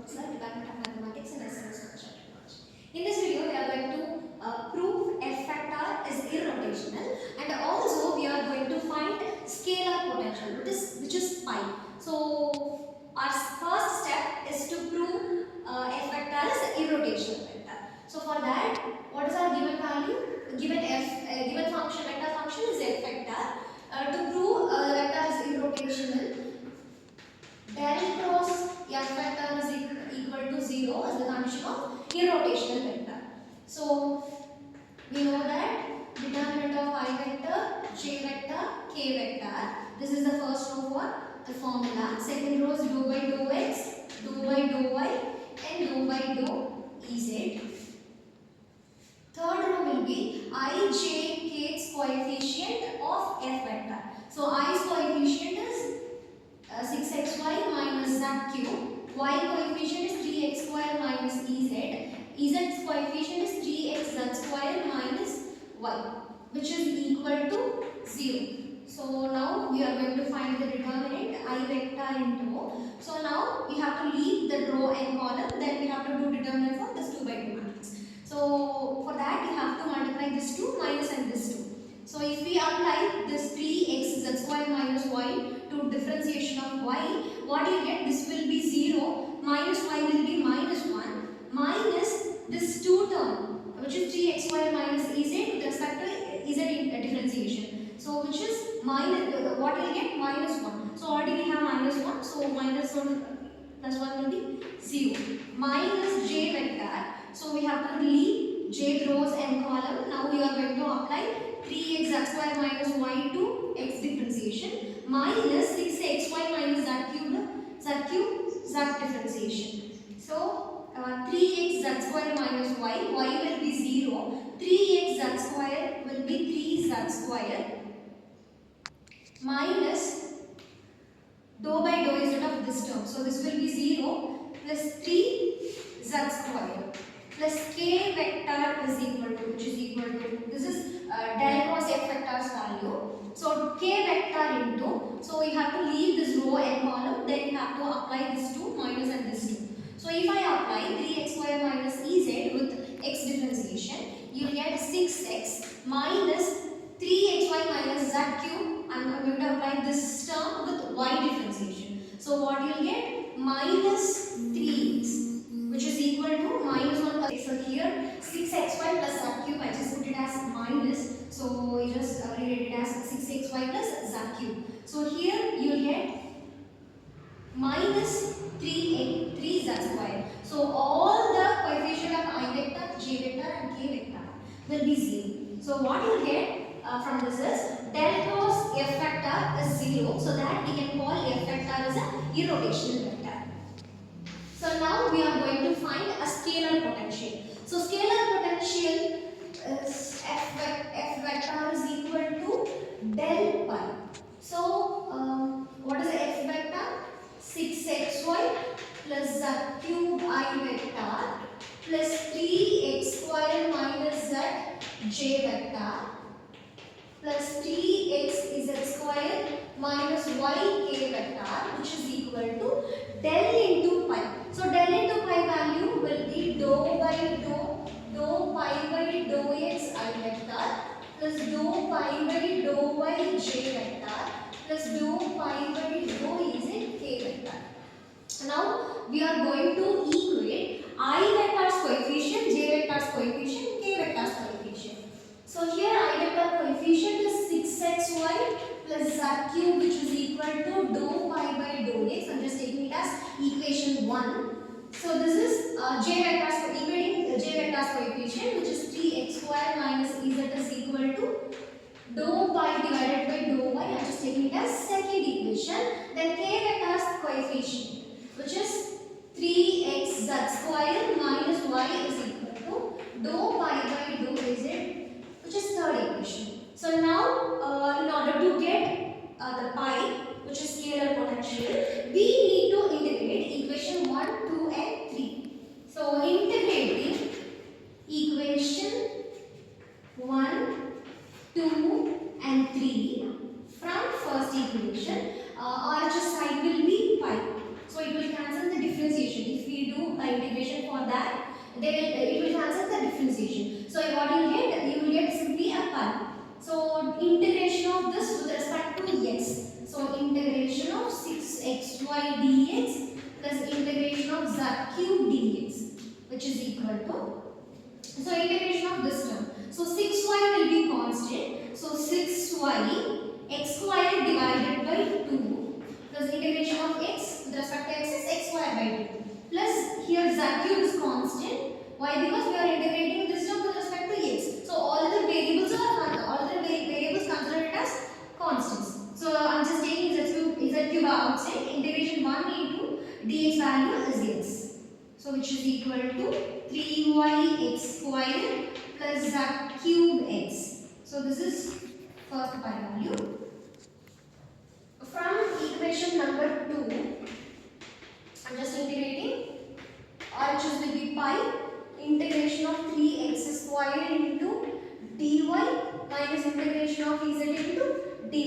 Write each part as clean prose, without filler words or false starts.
Professor, Department of Mathematics and SMS Structure Technology. In this video, we are going to prove f factor is irrotational, and also we are going to find scalar potential, which is pi. So our first step is to prove f factor is irrotational vector. So for that, what is our given value? Given function, vector function is f vector. To prove vector is irrotational, del cross f vector is equal to 0 as the condition of irrotational vector. So we know that determinant of I vector, j vector, k vector. This is the first row for the formula. Second row is dou by dou x, dou by dou y, and dou by dou ez. Third row will be I, j, k's coefficient of f vector. So i's coefficient is 6xy minus z cube. Y coefficient is 3x square minus ez. Ez's coefficient is 3x z square minus y, which is equal to 0. So now we are going to find the determinant I vector into. So now we have to leave the row and column. Then we have to do determinant for this 2 by 2 matrix. So for that we have to multiply this 2 minus and this 2. So if we apply this 3x z square minus y to differentiation of y, what you get? This will be 0, minus y will be minus 1, minus this 2 term, which is 3x square minus ez with respect to z differentiation. So which is minus, what will get? Minus 1. So already we have minus 1, so minus 1 plus 1 will be 0. Minus j vector, so we have to leave j rows and column. Now we are going to apply 3x z square minus y to x differentiation, minus 6xy minus z differentiation. So 3x z square minus y will be 0, 3x z square will be 3z square minus dou by dou z of this term. So this will be 0 plus 3z square plus k vector is equal to, which is equal to, this is del cross f vector's value. So k vector into, so we have to leave this row and column, then we have to apply this 2 minus and this 2. So if I apply 3x square minus ez with x differentiation, you will get 6x minus 3xy minus z cube. I'm going to apply this term with y differentiation. So what you will get? Minus 3x, which is equal to minus 1 plus x. So here 6xy plus z cube, I just put it as minus. So we just rewrite it as 6xy plus z cube. So here you will get minus 3z square. So all the coefficient of I vector, j vector and k vector will be 0. So what you will get from this is del cross f vector is 0. So that we can call f vector as a irrotational vector. So now we are going to find a scalar potential. So scalar potential is f vector is equal to del pi. So what is f vector? 6xy plus z cube I vector plus 3x square minus z j vector plus 3x z square minus y k vector, which is equal to del into pi. So del into pi value will be dou by dou pi by dou x I vector plus dou pi by dou y j vector plus dou pi by dou z k vector. Now we are going to equate I vector's coefficient, j vector's coefficient, k vector's coefficient. So here I vector coefficient is 6xy plus z cube, which is equal to dou pi by dou x. I am just taking it as equation 1. So this is j vector's coefficient, which is 3x square minus ez is equal to dou pi divided by dou y. I am just taking it as second equation. Then k vector's coefficient, which is 3x z square minus y is equal to dou pi by dou z, which is third equation. So now in order to get the pi, which is scalar potential, we need to integrate equation 1, 2 and 3. So integrating equation 1, 2 and 3 from first equation, RHS side will be pi. So it will cancel the differentiation. If we do y dx plus integration of z cube dx, which is equal to, so integration of this term. So 6y will be constant. So 6y x square divided by 2 plus integration of x with respect to x is x square by 2 plus here z cube is constant. Why? Because we are integrating this term with respect to x. So all the variables considered as constants. So I'm just taking z cube outside. Integration 1 into dx value is x. So which is equal to 3y x square plus z cube x. So this is first pi value. From equation number 2, I'm just integrating. RHS will be pi integration of 3x square into dy minus integration of ez into dy,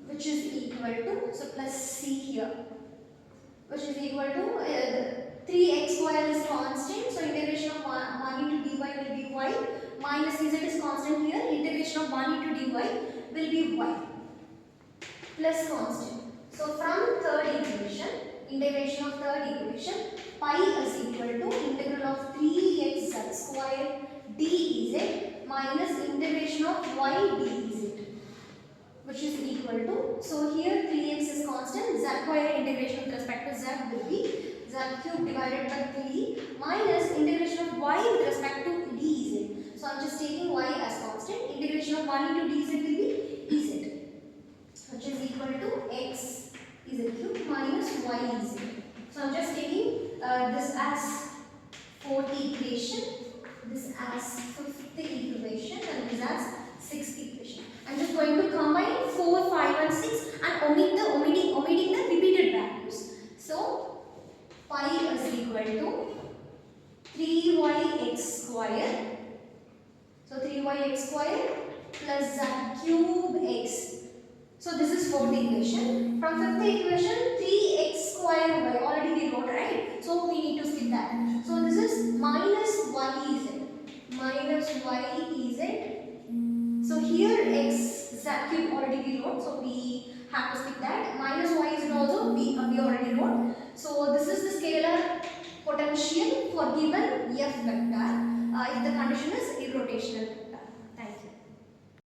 which is equal to, so plus c here, which is equal to 3x square is constant, so integration of 1 into dy will be y, minus z is constant here, integration of 1 into dy will be y, plus constant. So from third equation, integration of third equation, pi is equal to integral of 3x square dz minus integration of y dz, which is equal to, so here 3x is constant, z square integration with respect to z will be z cube divided by 3 minus integration of y with respect to dz. So I am just taking y as constant, integration of 1 into dz will be ez, which is equal to x z cube minus y z. So I am just taking this as fourth equation, this as fifth equation, and this as sixth equation. I am just going to combine 4, 5 and 6 and omitting the repeated values. So pi is equal to 3yx square. So 3yx square plus z cube x. So this is fourth equation. From fifth equation, 3x square y already we wrote, right? So we need to skip that. So this is minus y ez. So here x z cube already we wrote, so we have to skip that. Minus y z also we already wrote. So this is the scalar potential for given f vector if the condition is irrotational vector. Thank you.